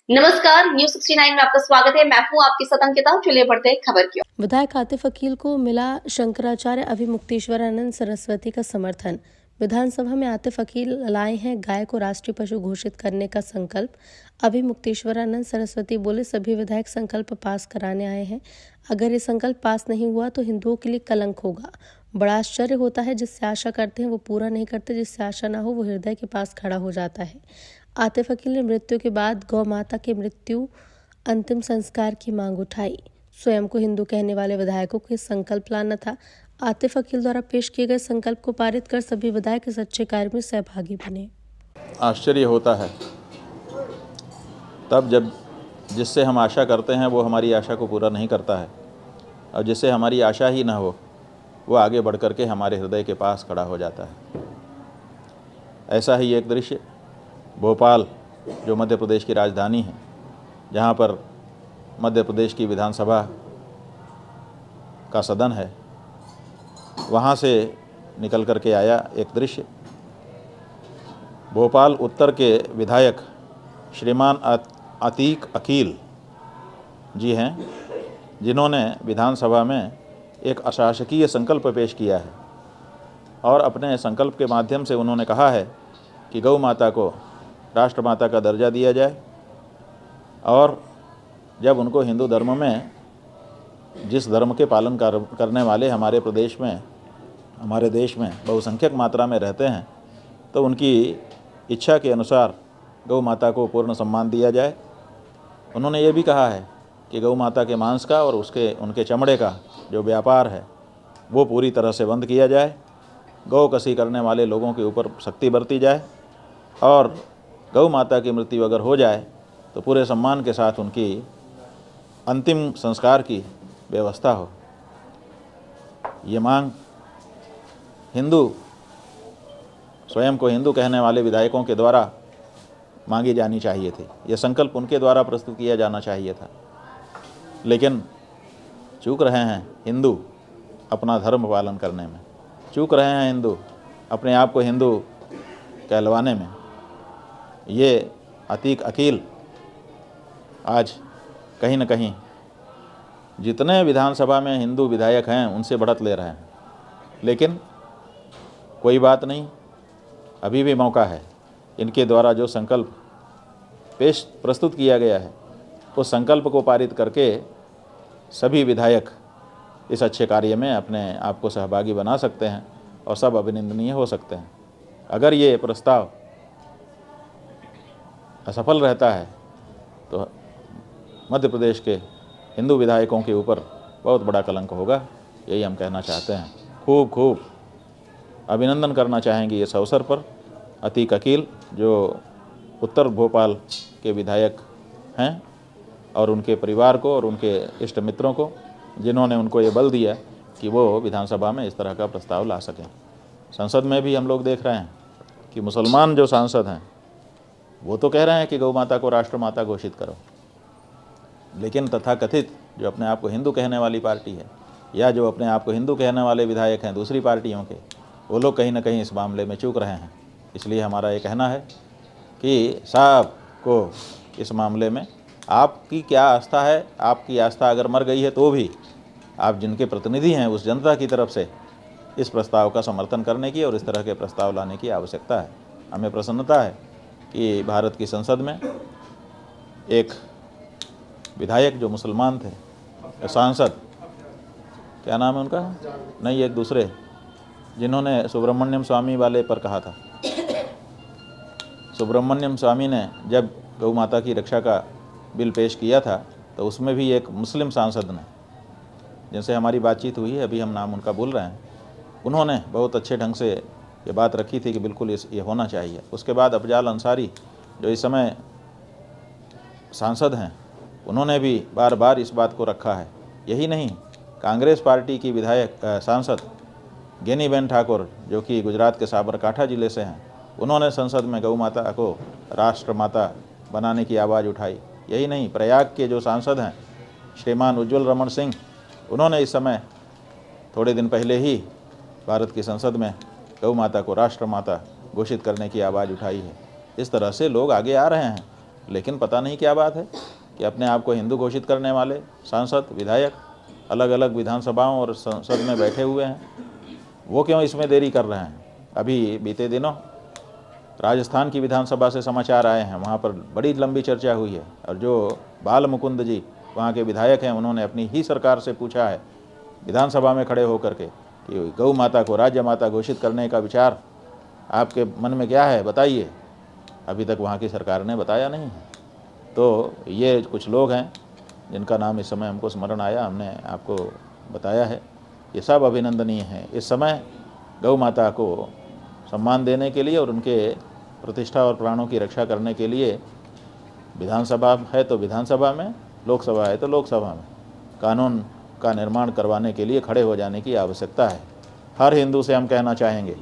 नमस्कार, न्यूज 69 में आपका स्वागत है। मैं हूं आपके साथ अंकिता। चलिए बढ़ते हैं खबर की ओर। विधायक आतिफ अकील को मिला शंकराचार्य अभिमुक्तेश्वरानंद सरस्वती का समर्थन। विधानसभा में आतिफ अकील लाए हैं गाय को राष्ट्रीय पशु घोषित करने का संकल्प। अभिमुक्तेश्वरानंद सरस्वती बोले, सभी विधायक संकल्प पास कराने आए हैं। अगर ये संकल्प पास नहीं हुआ तो हिंदुओं के लिए कलंक होगा। बड़ा आश्चर्य होता है, जिससे आशा करते हैं वो पूरा नहीं करते, जिससे आशा ना हो वो हृदय के पास खड़ा हो जाता है। आतिफ अकील ने मृत्यु के बाद गौ माता के मृत्यु अंतिम संस्कार की मांग उठाई। स्वयं को हिंदू कहने वाले विधायकों को संकल्प लाना था। आतिफ अकील द्वारा पेश किए गए संकल्प को पारित कर सभी विधायक इस अच्छे कार्य में सहभागी बने। आश्चर्य होता है तब जब जिससे हम आशा करते हैं वो हमारी आशा को पूरा नहीं करता है, और जिससे हमारी आशा ही ना हो वो आगे बढ़ कर के हमारे हृदय के पास खड़ा हो जाता है। ऐसा ही एक दृश्य भोपाल, जो मध्य प्रदेश की राजधानी है, जहाँ पर मध्य प्रदेश की विधानसभा का सदन है, वहाँ से निकल कर के आया एक दृश्य। भोपाल उत्तर के विधायक श्रीमान अतीक अकील जी हैं, जिन्होंने विधानसभा में एक अशासकीय संकल्प पेश किया है और अपने संकल्प के माध्यम से उन्होंने कहा है कि गौ माता को राष्ट्रमाता का दर्जा दिया जाए, और जब उनको हिंदू धर्म में, जिस धर्म के पालन करने वाले हमारे प्रदेश में, हमारे देश में बहुसंख्यक मात्रा में रहते हैं, तो उनकी इच्छा के अनुसार गौ माता को पूर्ण सम्मान दिया जाए। उन्होंने ये भी कहा है कि गौ माता के मांस का और उनके चमड़े का जो व्यापार है वो पूरी तरह से बंद किया जाए। गौ कसी करने वाले लोगों के ऊपर सख्ती बरती जाए, और गौ माता की मृत्यु अगर हो जाए तो पूरे सम्मान के साथ उनकी अंतिम संस्कार की व्यवस्था हो। ये मांग हिंदू, स्वयं को हिंदू कहने वाले विधायकों के द्वारा मांगी जानी चाहिए थी। यह संकल्प उनके द्वारा प्रस्तुत किया जाना चाहिए था, लेकिन चूक रहे हैं हिंदू अपना धर्म पालन करने में, चूक रहे हैं हिंदू अपने आप को हिंदू कहलवाने में। ये अतीक अकील आज कहीं न कहीं जितने विधानसभा में हिंदू विधायक हैं उनसे बढ़त ले रहे हैं, लेकिन कोई बात नहीं, अभी भी मौका है। इनके द्वारा जो संकल्प प्रस्तुत किया गया है उस संकल्प को पारित करके सभी विधायक इस अच्छे कार्य में अपने आप को सहभागी बना सकते हैं और सब अभिनंदनीय हो सकते हैं। अगर ये प्रस्ताव असफल रहता है तो मध्य प्रदेश के हिंदू विधायकों के ऊपर बहुत बड़ा कलंक होगा, यही हम कहना चाहते हैं। खूब खूब अभिनंदन करना चाहेंगे इस अवसर पर अतीक अकील, जो उत्तर भोपाल के विधायक हैं, और उनके परिवार को और उनके इष्ट मित्रों को, जिन्होंने उनको ये बल दिया कि वो विधानसभा में इस तरह का प्रस्ताव ला सकें। संसद में भी हम लोग देख रहे हैं कि मुसलमान जो सांसद हैं वो तो कह रहे हैं कि गौ माता को राष्ट्रमाता घोषित करो, लेकिन तथाकथित जो अपने आप को हिंदू कहने वाली पार्टी है, या जो अपने आप को हिंदू कहने वाले विधायक हैं दूसरी पार्टियों के, वो लोग कहीं ना कहीं इस मामले में चूक रहे हैं। इसलिए हमारा ये कहना है कि साहब को इस मामले में आपकी क्या आस्था है, आपकी आस्था अगर मर गई है तो भी आप जिनके प्रतिनिधि हैं उस जनता की तरफ से इस प्रस्ताव का समर्थन करने की और इस तरह के प्रस्ताव लाने की आवश्यकता है। हमें प्रसन्नता है कि भारत की संसद में एक विधायक जो मुसलमान थे, सांसद, क्या नाम है उनका, नहीं एक दूसरे, जिन्होंने सुब्रमण्यम स्वामी वाले पर कहा था। सुब्रमण्यम स्वामी ने जब गौ माता की रक्षा का बिल पेश किया था तो उसमें भी एक मुस्लिम सांसद ने, जिनसे हमारी बातचीत हुई है, अभी हम नाम उनका भूल रहे हैं, उन्होंने बहुत अच्छे ढंग से ये बात रखी थी कि बिल्कुल ये होना चाहिए। उसके बाद अफजाल अंसारी, जो इस समय सांसद हैं, उन्होंने भी बार बार इस बात को रखा है। यही नहीं, कांग्रेस पार्टी की विधायक सांसद गेनीबेन ठाकुर, जो कि गुजरात के साबरकांठा ज़िले से हैं, उन्होंने संसद में गौ माता को राष्ट्रमाता बनाने की आवाज़ उठाई। यही नहीं, प्रयाग के जो सांसद हैं श्रीमान उज्ज्वल रमन सिंह, उन्होंने इस समय थोड़े दिन पहले ही भारत की संसद में गौ माता को राष्ट्रमाता घोषित करने की आवाज़ उठाई है। इस तरह से लोग आगे आ रहे हैं लेकिन पता नहीं क्या बात है कि अपने आप को हिंदू घोषित करने वाले सांसद विधायक अलग अलग विधानसभाओं और संसद में बैठे हुए हैं, वो क्यों इसमें देरी कर रहे हैं। अभी बीते दिनों राजस्थान की विधानसभा से समाचार आए हैं, वहाँ पर बड़ी लंबी चर्चा हुई है और जो बाल मुकुंद जी वहाँ के विधायक हैं, उन्होंने अपनी ही सरकार से पूछा है विधानसभा में खड़े होकर के कि गौ माता को राज्य माता घोषित करने का विचार आपके मन में क्या है, बताइए। अभी तक वहाँ की सरकार ने बताया नहीं है। तो ये कुछ लोग हैं जिनका नाम इस समय हमको स्मरण आया, हमने आपको बताया है। ये सब अभिनंदनीय हैं। इस समय गौ माता को सम्मान देने के लिए और उनके प्रतिष्ठा और प्राणों की रक्षा करने के लिए विधानसभा है तो विधानसभा में, लोकसभा है तो लोकसभा में कानून का निर्माण करवाने के लिए खड़े हो जाने की आवश्यकता है। हर हिंदू से हम कहना चाहेंगे,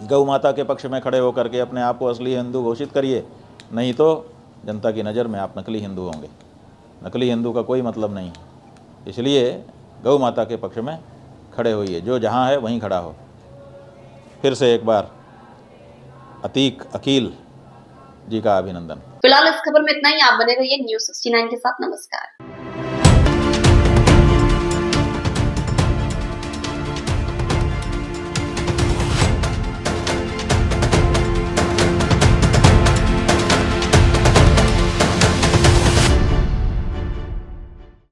गौ माता के पक्ष में खड़े होकर के अपने आप को असली हिंदू घोषित करिए, नहीं तो जनता की नज़र में आप नकली हिंदू होंगे। नकली हिंदू का कोई मतलब नहीं है। इसलिए गौ माता के पक्ष में खड़े होइए, जो जहाँ है वहीं खड़ा हो। फिर से एक बार अतीक अकील जी का अभिनंदन। फिलहाल इस खबर में इतना ही। आप बने रहिए News 69 के साथ। नमस्कार।